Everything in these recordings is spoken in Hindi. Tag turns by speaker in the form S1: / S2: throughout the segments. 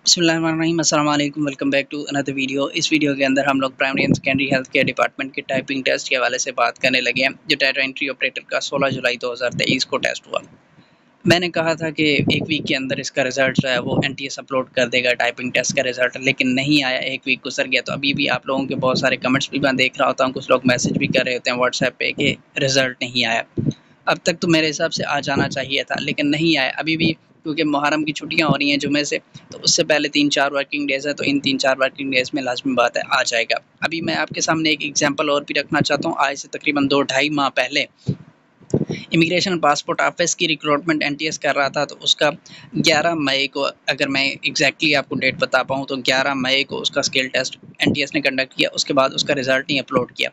S1: बिस्मिल्लाहिर्रहमानिर्रहीम अस्सलाम वालेकुम welcome back to another video. इस वीडियो के अंदर हम लोग primary and secondary health care department के टाइपिंग टेस्ट के हवाले से बात करने लगे हैं, जो डाटा एंट्री ऑपरेटर का 16 जुलाई 2023 को टेस्ट हुआ। मैंने कहा था कि एक वीक के अंदर इसका रिजल्ट जो है वो एनटीएस अपलोड कर देगा टाइपिंग टेस्ट का रिजल्ट, लेकिन नहीं आया। एक वीक गुजर गया तो अभी भी आप लोगों के बहुत सारे कमेंट्स भी मैं देख रहा होता हूँ, कुछ लोग मैसेज भी कर रहे होते हैं व्हाट्सएप पे कि रिजल्ट नहीं आया। अब तक तो मेरे हिसाब से आ जाना चाहिए था, लेकिन नहीं आया अभी भी, क्योंकि मुहर्रम की छुट्टियां हो रही हैं जुमे से, तो उससे पहले 3-4 वर्किंग डेज़ है, तो इन 3-4 वर्किंग डेज़ में लाज़मी बात है आ जाएगा। अभी मैं आपके सामने एक एग्जांपल और भी रखना चाहता हूँ। आज से तकरीबन 2-2.5 माह पहले इमिग्रेशन पासपोर्ट ऑफिस की रिक्रूटमेंट एनटीएस कर रहा था, तो उसका 11 मई को, अगर मैं एग्जैक्टली आपको डेट बता पाऊँ तो 11 मई को उसका स्किल टेस्ट एनटीएस ने कंडक्ट किया। उसके बाद उसका रिज़ल्ट नहीं अपलोड किया।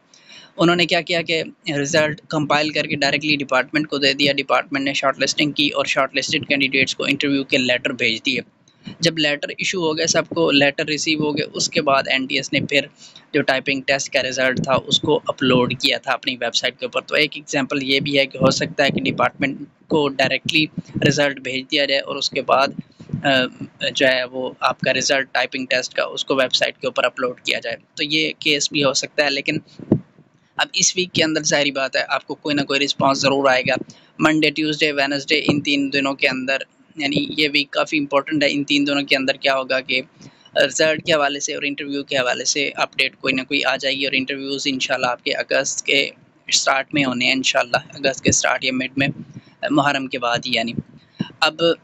S1: उन्होंने क्या किया कि रिज़ल्ट कंपाइल करके डायरेक्टली डिपार्टमेंट को दे दिया। डिपार्टमेंट ने शॉर्टलिस्टिंग की और शॉर्टलिस्टेड कैंडिडेट्स को इंटरव्यू के लेटर भेज दिए। जब लेटर इशू हो गए, सबको लेटर रिसीव हो गए, उसके बाद एनटीएस ने फिर जो टाइपिंग टेस्ट का रिज़ल्ट था उसको अपलोड किया था अपनी वेबसाइट के ऊपर। तो एक एग्जांपल ये भी है कि हो सकता है कि डिपार्टमेंट को डायरेक्टली रिज़ल्ट भेज दिया जाए और उसके बाद जो है वो आपका रिज़ल्ट टाइपिंग टेस्ट का उसको वेबसाइट के ऊपर अपलोड किया जाए। तो ये केस भी हो सकता है, लेकिन अब इस वीक के अंदर ज़ाहिर बात है आपको कोई ना कोई रिस्पांस ज़रूर आएगा। मंडे, ट्यूसडे, वेडनेसडे, इन 3 दिनों के अंदर, यानी ये वीक काफ़ी इंपॉर्टेंट है। इन 3 दिनों के अंदर क्या होगा कि रिज़ल्ट के हवाले से और इंटरव्यू के हवाले से अपडेट कोई ना कोई आ जाएगी, और इंटरव्यूज़ इंशाल्लाह आपके अगस्त के स्टार्ट में होने हैं, इंशाल्लाह अगस्त के स्टार्ट या मिड में, मुहर्रम के बाद ही यानी। अब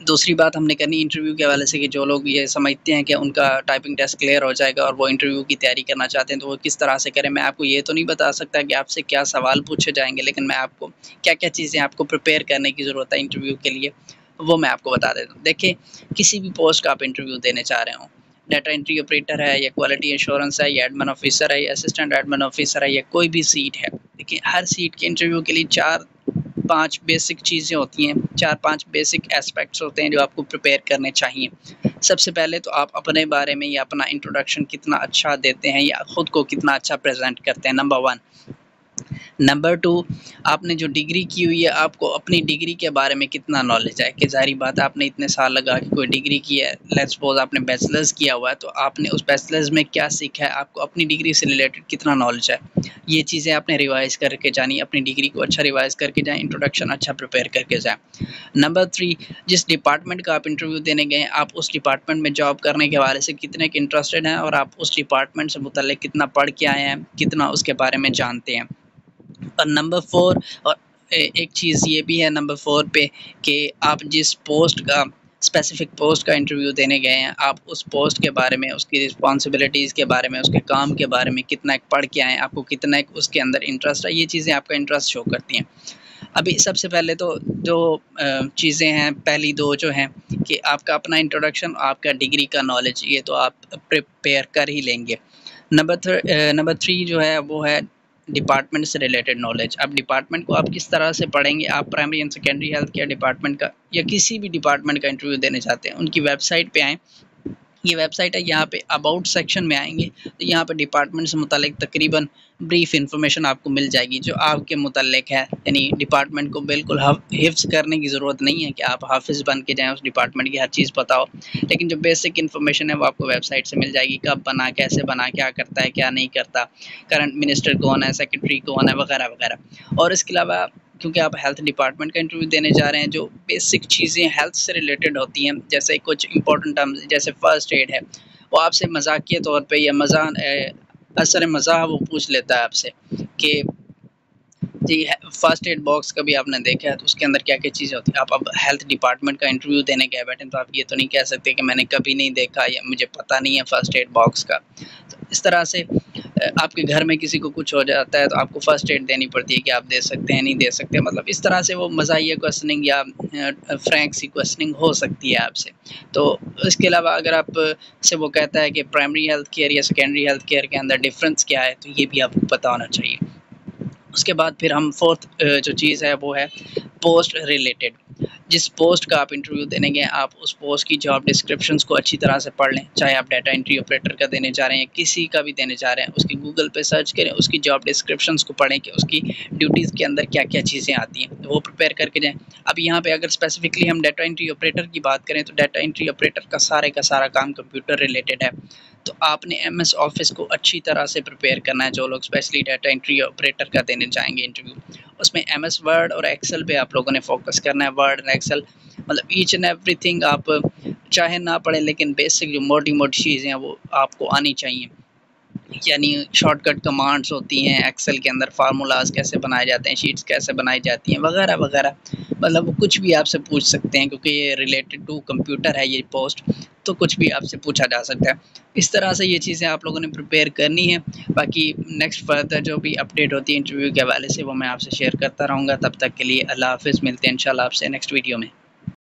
S1: दूसरी बात हमने करनी इंटरव्यू के हवाले से कि जो लोग ये समझते हैं कि उनका टाइपिंग टेस्ट क्लियर हो जाएगा और वो इंटरव्यू की तैयारी करना चाहते हैं, तो वो किस तरह से करें। मैं आपको ये तो नहीं बता सकता कि आपसे क्या सवाल पूछे जाएंगे, लेकिन मैं आपको क्या-क्या चीज़ें आपको प्रिपेयर करने की ज़रूरत है इंटरव्यू के लिए, वो मैं आपको बता देता हूँ। देखिए, किसी भी पोस्ट का आप इंटरव्यू देने चाह रहे हो, डाटा एंट्री ऑपरेटर है या क्वालिटी एश्योरेंस है या एडमिन ऑफिसर है या असिस्टेंट एडमिन ऑफिसर है या कोई भी सीट है, देखिए हर सीट के इंटरव्यू के लिए 4-5 बेसिक चीज़ें होती हैं, 4-5 बेसिक एस्पेक्ट्स होते हैं जो आपको प्रिपेयर करने चाहिए। सबसे पहले तो आप अपने बारे में या अपना इंट्रोडक्शन कितना अच्छा देते हैं या खुद को कितना अच्छा प्रेज़ेंट करते हैं, नंबर 1। नंबर 2, आपने जो डिग्री की हुई है, आपको अपनी डिग्री के बारे में कितना नॉलेज है, कि ज़ाहिर बात है आपने इतने साल लगा के कोई डिग्री की है, लेट्स सपोज़ आपने बैचलर्स किया हुआ है, तो आपने उस बैचलर्स में क्या सीखा है, आपको अपनी डिग्री से रिलेटेड कितना नॉलेज है। ये चीज़ें आपने रिवाइज़ करके जानी, अपनी डिग्री को अच्छा रिवाइज़ करके जाएँ, इंट्रोडक्शन अच्छा प्रिपेयर करके जाएँ। नंबर 3, जिस डिपार्टमेंट का आप इंटरव्यू देने गए हैं, आप उस डिपार्टमेंट में जॉब करने के हवाले से कितने के इंटरेस्टेड हैं और आप उस डिपार्टमेंट से मुतल्लिक कितना पढ़ के आए हैं, कितना उसके बारे में जानते हैं। और नंबर 4, और एक चीज़ ये भी है नंबर 4 पे कि आप जिस पोस्ट का, स्पेसिफिक पोस्ट का इंटरव्यू देने गए हैं, आप उस पोस्ट के बारे में, उसकी रिस्पॉन्सिबिलिटीज़ के बारे में, उसके काम के बारे में कितना पढ़ के आए हैं, आपको कितना उसके अंदर इंटरेस्ट है, ये चीज़ें आपका इंटरेस्ट शो करती हैं। अभी सबसे पहले तो जो चीज़ें हैं, पहली 2 जो हैं कि आपका अपना इंट्रोडक्शन, आपका डिग्री का नॉलेज, ये तो आप प्रिपेयर कर ही लेंगे। नंबर 3 जो है वो है डिपार्टमेंट से रिलेटेड नॉलेज। अब डिपार्टमेंट को आप किस तरह से पढ़ेंगे, आप primary and secondary health care department का या किसी भी डिपार्टमेंट का इंटरव्यू देने चाहते हैं, उनकी वेबसाइट पे आएँ। ये वेबसाइट है, यहाँ पे अबाउट सेक्शन में आएँगे तो यहाँ पे डिपार्टमेंट से मुतालिक तकरीबन ब्रीफ इन्फॉर्मेशन आपको मिल जाएगी जो आपके मुतालिक है। यानी डिपार्टमेंट को बिल्कुल हिफ्ज़ करने की ज़रूरत नहीं है कि आप हाफ़िज़ बन के जाएँ, उस डिपार्टमेंट की हर चीज़ पता हो, लेकिन जो बेसिक इन्फॉर्मेशन है वो आपको वेबसाइट से मिल जाएगी। कब बना, कैसे बना, क्या करता है, क्या नहीं करता, करंट मिनिस्टर कौन है, सेक्रेटरी कौन है, वगैरह वगैरह। और इसके अलावा क्योंकि आप हेल्थ डिपार्टमेंट का इंटरव्यू देने जा रहे हैं, जो बेसिक चीज़ें हेल्थ से रिलेटेड होती हैं, जैसे कुछ इंपॉर्टेंट टर्म्स जैसे फ़र्स्ट एड है, वो आपसे मज़ाकिया तौर पे या असर मज़ाह वो पूछ लेता है आपसे कि जी फर्स्ट एड बॉक्स कभी आपने देखा है, तो उसके अंदर क्या-क्या चीज़ें होती हैं। आप अब हेल्थ डिपार्टमेंट का इंटरव्यू देने गए बैठे, तो आप ये तो नहीं कह सकते कि मैंने कभी नहीं देखा या मुझे पता नहीं है फर्स्ट एड बॉक्स का। तो इस तरह से आपके घर में किसी को कुछ हो जाता है तो आपको फर्स्ट एड देनी पड़ती है कि आप दे सकते हैं, नहीं दे सकते, मतलब इस तरह से वो मज़ाहिया क्वेश्चनिंग या फ्रैंक सी क्वेश्चनिंग हो सकती है आपसे। तो इसके अलावा अगर आप से वो कहता है कि प्राइमरी हेल्थ केयर या सेकेंडरी हेल्थ केयर के अंदर डिफ़रेंस क्या है, तो ये भी आपको पता होना चाहिए। उसके बाद फिर हम 4th जो चीज़ है वो है पोस्ट रिलेटेड। जिस पोस्ट का आप इंटरव्यू देने गए आप उस पोस्ट की जॉब डिस्क्रिप्शंस को अच्छी तरह से पढ़ लें, चाहे आप डाटा एंट्री ऑपरेटर का देने जा रहे हैं, किसी का भी देने जा रहे हैं, उसकी गूगल पे सर्च करें, उसकी जॉब डिस्क्रिप्शंस को पढ़ें कि उसकी ड्यूटीज़ के अंदर क्या-क्या चीज़ें आती हैं, वो प्रिपेयर करके जाएँ। अब यहाँ पे अगर स्पेसिफिकली हम डाटा एंट्री ऑपरेटर की बात करें तो डाटा एंट्री ऑपरेटर का सारा काम कंप्यूटर रिलेटेड है, तो आपने एमएस ऑफिस को अच्छी तरह से प्रिपेयर करना है। जो लोग स्पेशली डाटा एंट्री ऑपरेटर का देने जाएंगे इंटरव्यू, उसमें एमएस वर्ड और एक्सेल पे आप लोगों ने फोकस करना है। वर्ड और एक्सेल मतलब ईच एंड एवरीथिंग आप चाहे ना पढ़ें, लेकिन बेसिक जो मोटी-मोटी चीज़ें हैं वो आपको आनी चाहिए। यानी शॉर्टकट कमांड्स होती हैं एक्सेल के अंदर, फार्मूलाज कैसे बनाए जाते हैं, शीट्स कैसे बनाई जाती हैं, वगैरह वगैरह। मतलब कुछ भी आपसे पूछ सकते हैं, क्योंकि ये रिलेटेड टू कंप्यूटर है ये पोस्ट, तो कुछ भी आपसे पूछा जा सकता है। इस तरह से ये चीज़ें आप लोगों ने प्रिपेयर करनी है। बाकी नेक्स्ट फर्दर जो भी अपडेट होती है इंटरव्यू के हवाले से वो मैं आपसे शेयर करता रहूँगा। तब तक के लिए अल्लाह हाफ़िज़, मिलते हैं इंशाल्लाह आपसे नेक्स्ट वीडियो में।